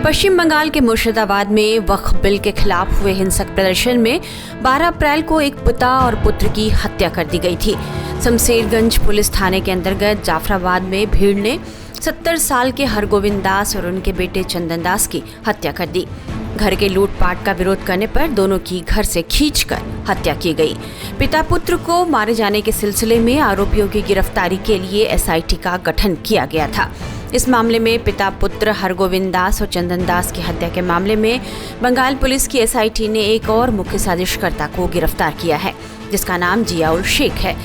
पश्चिम बंगाल के मुर्शिदाबाद में वक्फ बिल के खिलाफ हुए हिंसक प्रदर्शन में 12 अप्रैल को एक पिता और पुत्र की हत्या कर दी गई थी। शमशेरगंज पुलिस थाने के अंतर्गत जाफराबाद में भीड़ ने 70 साल के हरगोविंद दास और उनके बेटे चंदन दास की हत्या कर दी। घर के लूटपाट का विरोध करने पर दोनों की घर से खींचकर हत्या की गई। पिता पुत्र को मारे जाने के सिलसिले में आरोपियों की गिरफ्तारी के लिए एसआईटी का गठन किया गया था। इस मामले में पिता पुत्र हरगोविंद दास और चंदन दास की हत्या के मामले में बंगाल पुलिस की एसआईटी ने एक और मुख्य साजिशकर्ता को गिरफ्तार किया है, जिसका नाम जियाउल शेख है।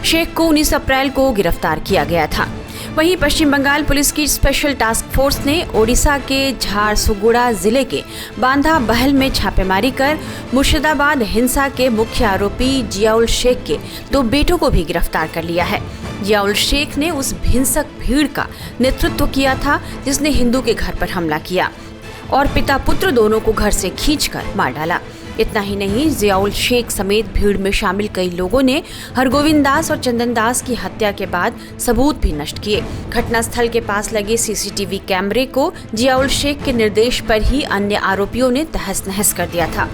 शेख को 19 अप्रैल को गिरफ्तार किया गया था। वहीं पश्चिम बंगाल पुलिस की स्पेशल टास्क फोर्स ने ओडिशा के झारसुगुड़ा जिले के बांधा बहल में छापेमारी कर मुर्शिदाबाद हिंसा के मुख्य आरोपी जियाउल शेख के 2 बेटों को भी गिरफ्तार कर लिया है। जियाउल शेख ने उस हिंसक भीड़ का नेतृत्व किया था जिसने हिंदू के घर पर हमला किया और पिता पुत्र दोनों को घर से खींचकर मार डाला। इतना ही नहीं, जियाउल शेख समेत भीड़ में शामिल कई लोगों ने हरगोविंद दास और चंदन दास की हत्या के बाद सबूत भी नष्ट किए। घटनास्थल के पास लगे सीसीटीवी कैमरे को जियाउल शेख के निर्देश पर ही अन्य आरोपियों ने तहस नहस कर दिया था।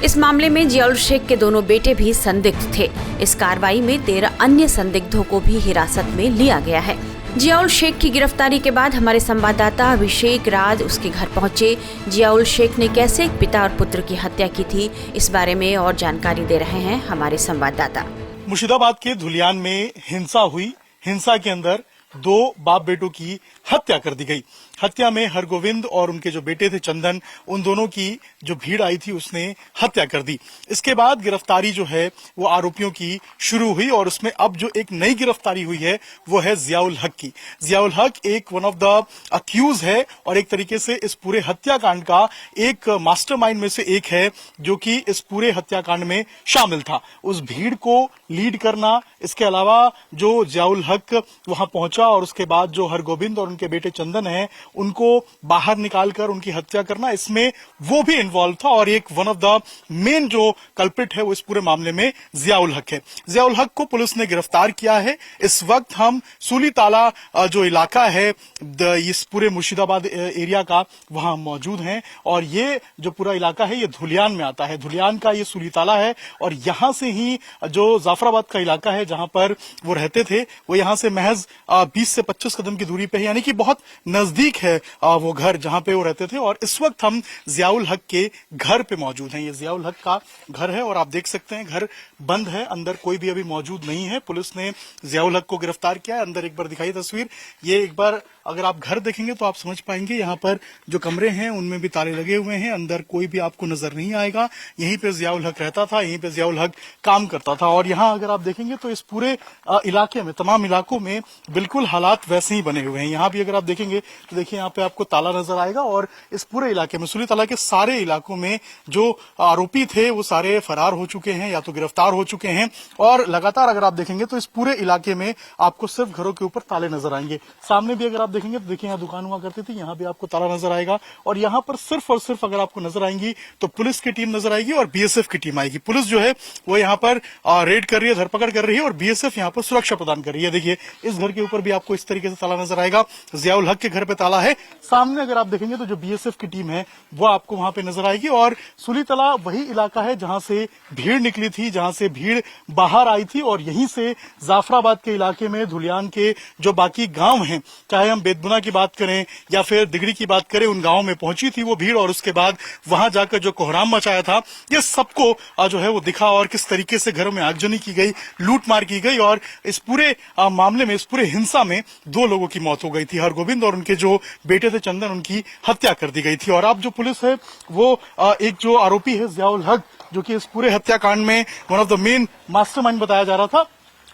इस मामले में जियाउल शेख के दोनों बेटे भी संदिग्ध थे। इस कार्रवाई में 13 अन्य संदिग्धों को भी हिरासत में लिया गया है। जियाउल शेख की गिरफ्तारी के बाद हमारे संवाददाता अभिषेक राज उसके घर पहुंचे। जियाउल शेख ने कैसे एक पिता और पुत्र की हत्या की थी, इस बारे में और जानकारी दे रहे हैं हमारे संवाददाता। मुर्शिदाबाद के धुलियान में हिंसा हुई। हिंसा के अंदर 2 बाप बेटों की हत्या कर दी गई। हत्या में हरगोविंद और उनके जो बेटे थे चंदन, उन दोनों की जो भीड़ आई थी उसने हत्या कर दी। इसके बाद गिरफ्तारी जो है वो आरोपियों की शुरू हुई और उसमें अब जो एक नई गिरफ्तारी हुई है वो है जियाउल हक की। जियाउल हक एक वन ऑफ द अक्यूज है और एक तरीके से इस पूरे हत्याकांड का एक मास्टरमाइंड में से एक है जो कि इस पूरे हत्याकांड में शामिल था। उस भीड़ को लीड करना, इसके अलावा जो जियाउल हक वहां पहुंचा और उसके बाद जो हरगोविंद और उनके बेटे चंदन है उनको बाहर निकालकर उनकी हत्या करना, इसमें वो भी इन्वॉल्व था और एक वन ऑफ द मेन जो कल्प्रिट है वो इस पूरे मामले में जियाउल हक है। जियाउल हक को पुलिस ने गिरफ्तार किया है। इस वक्त हम सूली ताला जो इलाका है इस पूरे मुर्शिदाबाद एरिया का, वहां मौजूद हैं और ये जो पूरा इलाका है ये धुलियान में आता है। धुलियान का ये सूली ताला है और यहां से ही जो जाफराबाद का इलाका है जहां पर वो रहते थे, वो यहां से महज 20 से 25 कदम की दूरी पे है, यानी कि बहुत नजदीक है वो घर जहां पे वो रहते थे। और इस वक्त हम जियाउल हक के घर पे मौजूद हैं। ये जियाउल हक का घर है और आप देख सकते हैं घर बंद है, अंदर कोई भी अभी मौजूद नहीं है। पुलिस ने जियाउल हक को गिरफ्तार किया है। अंदर एक बार दिखाई तस्वीर, ये एक बार अगर आप घर देखेंगे तो आप समझ पाएंगे यहाँ पर जो कमरे हैं उनमें भी ताले लगे हुए हैं, अंदर कोई भी आपको नजर नहीं आएगा। यहीं पे जियाउल हक रहता था, यहीं पे जियाउल हक काम करता था और यहाँ अगर आप देखेंगे तो इस पूरे इलाके में, तमाम इलाकों में बिल्कुल हालात वैसे ही बने हुए हैं। यहाँ भी अगर आप देखेंगे तो देखिए यहाँ पे आपको ताला नजर आएगा और इस पूरे इलाके में, सूली ताला के सारे इलाकों में जो आरोपी थे वो सारे फरार हो चुके हैं या तो गिरफ्तार हो चुके हैं और लगातार अगर आप देखेंगे तो इस पूरे इलाके में आपको सिर्फ घरों के ऊपर ताले नजर आएंगे। सामने भी अगर आप देखेंगे तो देखिए यहाँ दुकान हुआ करती थी, यहाँ भी आपको ताला नजर आएगा और यहाँ पर सिर्फ और सिर्फ अगर आपको नजर आएंगी तो पुलिस की टीम नजर आएगी और बीएसएफ की टीम आएगी। पुलिस जो है वो यहाँ पर रेड कर रही है, धरपकड़ कर रही है और बीएसएफ यहाँ पर सुरक्षा प्रदान कर रही है। देखिए इस घर के ऊपर भी आपको इस तरीके से ताला नजर आएगा। जियाउल हक के घर पे ताला है। सामने अगर आप देखेंगे तो जो बीएसएफ की टीम है वो आपको वहां पे नजर आएगी और सूली ताला वही इलाका है जहां से भीड़ निकली थी, जहां से भीड़ बाहर आई थी और यहीं से जाफराबाद के इलाके में धुलियान के जो बाकी गांव हैं, चाहे हम बेदबुना की बात करें या फिर दिगड़ी की बात करें, उन गांवों में पहुंची थी वो भीड़ और उसके बाद वहां जाकर जो कोहराम मचाया था ये सबको जो है वो दिखा और किस तरीके से घरों में आगजनी की गई, लूटमार की गई और इस पूरे मामले में, इस पूरे हिंसा में 2 लोगों की मौत हो गई थी। हरगोविंद और उनके जो बेटे थे चंदन, उनकी हत्या कर दी गई थी और अब जो पुलिस है वो एक जो आरोपी है जियाउल हक, जो कि इस पूरे हत्याकांड में one of the main mastermind बताया जा रहा था,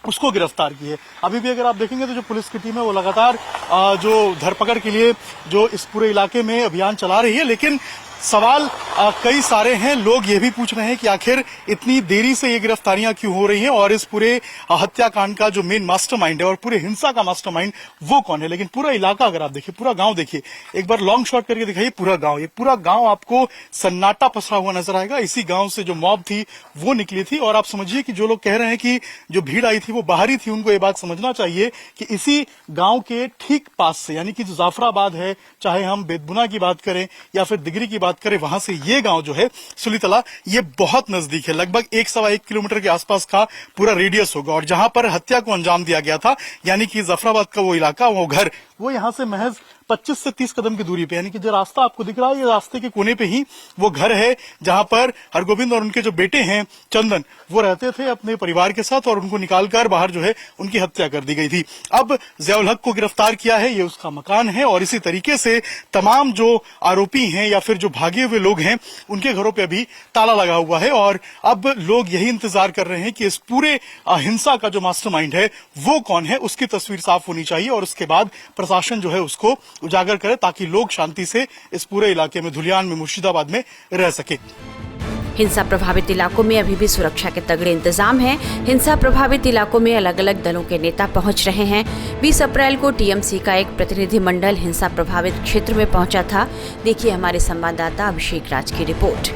उसको गिरफ्तार की है। अभी भी अगर आप देखेंगे तो जो पुलिस की टीम है वो लगातार जो धरपकड़ के लिए जो इस पूरे इलाके में अभियान चला रही है, लेकिन सवाल कई सारे हैं। लोग ये भी पूछ रहे हैं कि आखिर इतनी देरी से ये गिरफ्तारियां क्यों हो रही हैं और इस पूरे हत्याकांड का जो मेन मास्टरमाइंड है और पूरे हिंसा का मास्टरमाइंड वो कौन है। लेकिन पूरा इलाका अगर आप देखिए, पूरा गांव देखिए, एक बार लॉन्ग शॉट करके दिखाइए पूरा गांव, ये पूरा गांव आपको सन्नाटा पसरा हुआ नजर आएगा। इसी गांव से जो मॉब थी वो निकली थी और आप समझिए कि जो लोग कह रहे हैं कि जो भीड़ आई थी वो बाहरी थी, उनको ये बात समझना चाहिए कि इसी गांव के ठीक पास से, यानी कि जो जाफराबाद है, चाहे हम बेदबुना की बात करें या फिर दिगरी की बात करें, वहां से ये गांव जो है सुलीतला, ये बहुत नजदीक है। लगभग 1-1.25 किलोमीटर के आसपास का पूरा रेडियस होगा और जहां पर हत्या को अंजाम दिया गया था, यानी कि जाफराबाद का वो इलाका, वो घर, वो यहां से महज 25 से 30 कदम की दूरी पे, यानी कि जो रास्ता आपको दिख रहा है, ये रास्ते के कोने पे ही वो घर है जहां पर हरगोविंद और उनके जो बेटे हैं चंदन, वो रहते थे अपने परिवार के साथ और उनको निकालकर बाहर जो है उनकी हत्या कर दी गई थी। अब ज़ियाउल हक को गिरफ्तार किया है, ये उसका मकान है और इसी तरीके से तमाम जो आरोपी हैं या फिर जो भागे हुए लोग हैं उनके घरों पे अभी ताला लगा हुआ है और अब लोग यही इंतजार कर रहे हैं कि इस पूरे हिंसा का जो मास्टरमाइंड है वो कौन है, उसकी तस्वीर साफ होनी चाहिए और उसके बाद प्रशासन जो है उसको उजागर करे ताकि लोग शांति से इस पूरे इलाके में, धुलियान में, मुर्शिदाबाद में रह सके। हिंसा प्रभावित इलाकों में अभी भी सुरक्षा के तगड़े इंतजाम हैं। हिंसा प्रभावित इलाकों में अलग अलग दलों के नेता पहुंच रहे हैं। 20 अप्रैल को टीएमसी का एक प्रतिनिधिमंडल हिंसा प्रभावित क्षेत्र में पहुंचा था। देखिए हमारे संवाददाता अभिषेक राज की रिपोर्ट।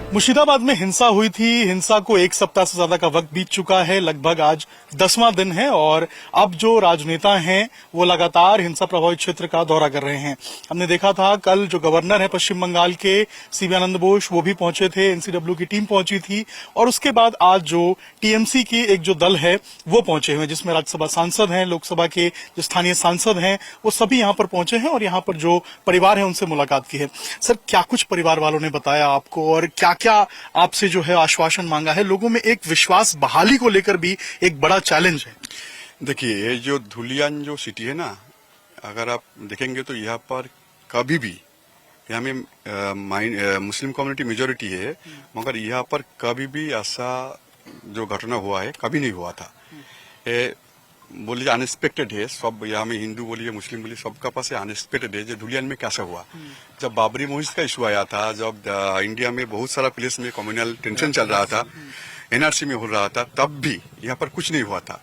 मुर्शिदाबाद में हिंसा हुई थी। हिंसा को 1 सप्ताह से ज्यादा का वक्त बीत चुका है, लगभग आज 10वां दिन है और अब जो राजनेता हैं वो लगातार हिंसा प्रभावित क्षेत्र का दौरा कर रहे हैं। हमने देखा था कल जो गवर्नर है पश्चिम बंगाल के सीबी आनंद बोस, वो भी पहुंचे थे, एनसीडब्ल्यू की टीम पहुंची थी और उसके बाद आज जो टीएमसी की एक जो दल है वो पहुंचे हुए हैं, जिसमें राज्यसभा सांसद हैं, लोकसभा के जो स्थानीय सांसद हैं, वो सभी यहाँ पर पहुंचे हैं और यहाँ पर जो परिवार है उनसे मुलाकात की है। सर, क्या कुछ परिवार वालों ने बताया आपको और क्या क्या आपसे जो है आश्वासन मांगा है? लोगों में एक विश्वास बहाली को लेकर भी एक बड़ा चैलेंज है। देखिए, ये जो धुलियान जो सिटी है ना, अगर आप देखेंगे तो यहाँ पर कभी भी, यहाँ में मुस्लिम कम्युनिटी मेजोरिटी है, मगर यहाँ पर कभी भी ऐसा जो घटना हुआ है कभी नहीं हुआ था। ये बोलिए अनएक्सपेक्टेड है। सब यहाँ में हिंदू बोलिए मुस्लिम बोलिए सबका पास अनएक्सपेक्टेड है। जो धुलियान में कैसा हुआ, जब बाबरी मस्जिद का इशू आया था, जब इंडिया में बहुत सारा प्लेस में कम्युनल टेंशन चल रहा था, एनआरसी में हो रहा था, तब भी यहाँ पर कुछ नहीं हुआ था।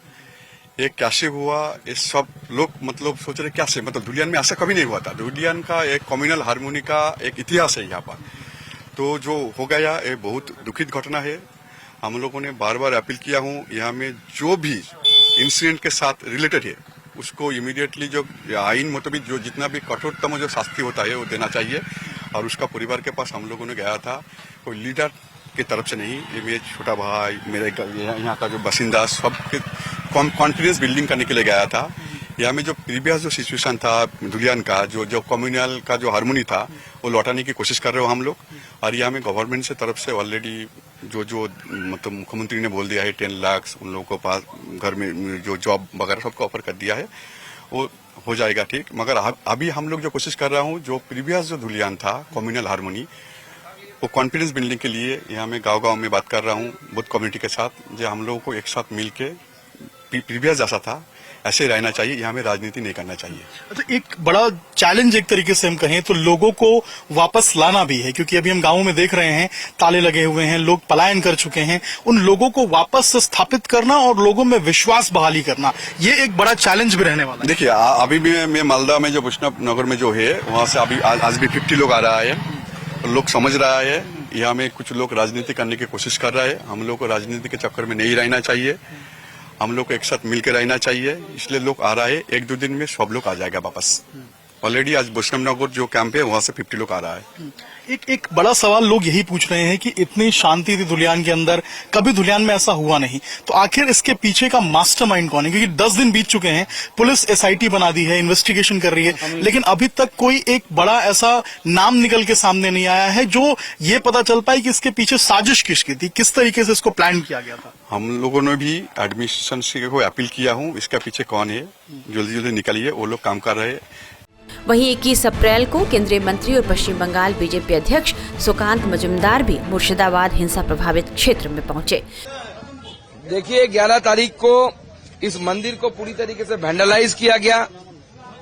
ये कैसे हुआ, ये सब लोग मतलब सोच रहे कैसे, मतलब धुलियान में ऐसा कभी नहीं हुआ था। धुलियान का एक कम्युनल हारमोनी का एक इतिहास है यहाँ पर। तो जो हो गया ये बहुत दुखित घटना है। हम लोगों ने बार बार अपील किया हूँ, यहाँ में जो भी इंसिडेंट के साथ रिलेटेड है उसको इमीडिएटली जो आइन मुताबिक जो जितना भी कठोरतम जो शास्ति होता है वो देना चाहिए। और उसका परिवार के पास हम लोगों ने गया था, कोई लीडर की तरफ से नहीं, ये मेरे छोटा भाई, मेरे यहाँ का जो बासिंदा, सब कॉन्फिडेंस बिल्डिंग करने के लिए गया था। यहाँ में जो प्रीवियस जो सिचुएशन था धुलियान का, जो कम्युनल का जो हारमोनी था, वो लौटाने की कोशिश कर रहे हो हम लोग। और यहाँ में गवर्नमेंट से तरफ से ऑलरेडी जो मतलब मुख्यमंत्री ने बोल दिया है 10 लाख उन लोगों को पास घर में जो जॉब वगैरह सबको ऑफर कर दिया है, वो हो जाएगा ठीक। मगर अभी हम लोग जो कोशिश कर रहा हूँ, जो प्रीवियस जो धुलियान था कम्युनल हारमोनी, वो कॉन्फिडेंस बिल्डिंग के लिए यहाँ में गांव-गांव में बात कर रहा हूँ बहुत कम्युनिटी के साथ, जो हम लोगों को एक साथ मिल के प्रीवियस जैसा था ऐसे रहना चाहिए, यहाँ में राजनीति नहीं करना चाहिए। अच्छा, एक बड़ा चैलेंज एक तरीके से हम कहें तो लोगों को वापस लाना भी है, क्योंकि अभी हम गांवों में देख रहे हैं ताले लगे हुए हैं, लोग पलायन कर चुके हैं। उन लोगों को वापस स्थापित करना और लोगों में विश्वास बहाली करना, ये एक बड़ा चैलेंज भी रहने वाला है। देखिए, अभी भी मैं मालदा में जो वैष्णव नगर में जो है वहाँ से अभी आज भी 50 लोग आ रहा है। लोग समझ रहा है, यहाँ में कुछ लोग राजनीति करने की कोशिश कर रहा है। हम लोग को राजनीति के चक्कर में नहीं रहना चाहिए, हम लोग को एक साथ मिलकर रहना चाहिए। इसलिए लोग आ रहा है, 1-2 दिन में सब लोग आ जाएगा वापस। ऑलरेडी आज वैष्णव नगर जो कैंप है वहां से 50 लोग आ रहा है। एक बड़ा सवाल लोग यही पूछ रहे हैं कि इतनी शांति थी धुलियान के अंदर, कभी धुलियान में ऐसा हुआ नहीं, तो आखिर इसके पीछे का मास्टरमाइंड कौन है? क्योंकि 10 दिन बीत चुके हैं, पुलिस एसआईटी बना दी है, इन्वेस्टिगेशन कर रही है, लेकिन अभी तक कोई एक बड़ा ऐसा नाम निकल के सामने नहीं आया है जो ये पता चल पाए कि इसके पीछे साजिश किसकी थी, किस तरीके से इसको प्लान किया गया था। हम लोगों ने भी एडमिनिस्ट्रेशन से को अपील किया हूँ, इसके पीछे कौन है जल्दी जल्दी निकलिए, वो लोग काम कर रहे हैं। वहीं 21 अप्रैल को केंद्रीय मंत्री और पश्चिम बंगाल बीजेपी अध्यक्ष सुकांत मजुमदार भी मुर्शिदाबाद हिंसा प्रभावित क्षेत्र में पहुंचे। देखिए, 11 तारीख को इस मंदिर को पूरी तरीके से वैंडलाइज किया गया।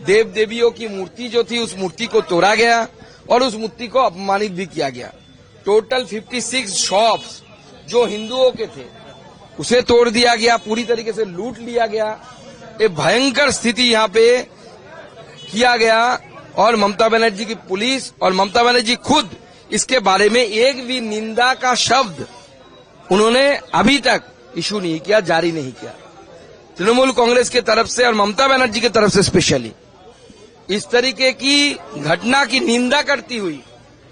देव देवियों की मूर्ति जो थी उस मूर्ति को तोड़ा गया और उस मूर्ति को अपमानित भी किया गया। टोटल 56 शॉप्स जो हिंदुओं के थे उसे तोड़ दिया गया, पूरी तरीके से लूट लिया गया। एक भयंकर स्थिति यहाँ पे किया गया और ममता बनर्जी की पुलिस और ममता बनर्जी खुद इसके बारे में एक भी निंदा का शब्द उन्होंने अभी तक इशू नहीं किया, जारी नहीं किया। तृणमूल कांग्रेस की तरफ से और ममता बनर्जी की तरफ से स्पेशली इस तरीके की घटना की निंदा करती हुई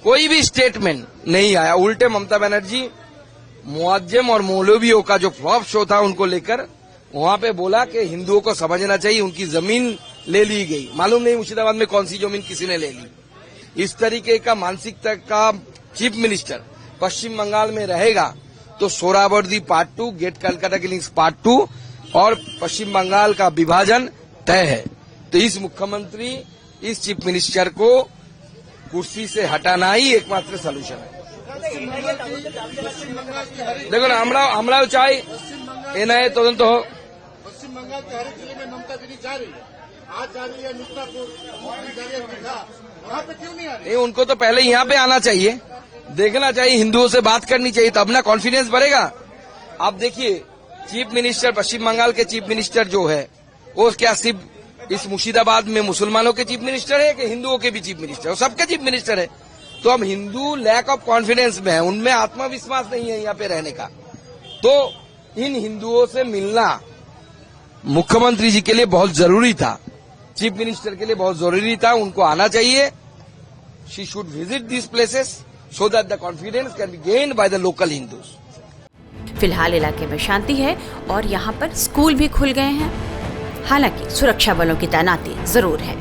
कोई भी स्टेटमेंट नहीं आया। उल्टे ममता बनर्जी मुअज्जम और मौलवियों का जो फ्लॉप शो था उनको लेकर वहां पे बोला कि हिंदुओं को समझना चाहिए, उनकी जमीन ले ली गई। मालूम नहीं मुर्शिदाबाद में कौन सी जमीन किसी ने ले ली। इस तरीके का मानसिकता का चीफ मिनिस्टर पश्चिम बंगाल में रहेगा तो सोहरावर्दी पार्ट 2, गेट कलकत्ता की लिंक्स पार्ट 2 और पश्चिम बंगाल का विभाजन तय है। तो इस मुख्यमंत्री, इस चीफ मिनिस्टर को कुर्सी से हटाना ही एकमात्र सलूशन है। देखो ना, আমরাও চাই এনআইএ তদন্ত হোক। पश्चिम बंगाल के हर एक जिले में ममता दीदी जा रही है, आज जा रही है मिर्जापुर, जा रही है बिहार, वहाँ पे क्यों नहीं आ रही? उनको तो पहले यहाँ पे आना चाहिए, देखना चाहिए, हिंदुओं से बात करनी चाहिए, तब ना कॉन्फिडेंस बढ़ेगा। आप देखिए चीफ मिनिस्टर, पश्चिम बंगाल के चीफ मिनिस्टर जो है वो क्या सिर्फ इस मुर्शिदाबाद में मुसलमानों के चीफ मिनिस्टर है कि हिंदुओं के भी चीफ मिनिस्टर है? सबके चीफ मिनिस्टर है। तो अब हिंदू लैक ऑफ कॉन्फिडेंस में है, उनमें आत्मविश्वास नहीं है यहाँ पे रहने का। तो इन हिंदुओं से मिलना मुख्यमंत्री जी के लिए बहुत जरूरी था, चीफ मिनिस्टर के लिए बहुत जरूरी था, उनको आना चाहिए। She should visit this places so that the confidence can be gained by the local Hindus. फिलहाल इलाके में शांति है और यहाँ पर स्कूल भी खुल गए हैं। हालांकि सुरक्षा बलों की तैनाती जरूर है।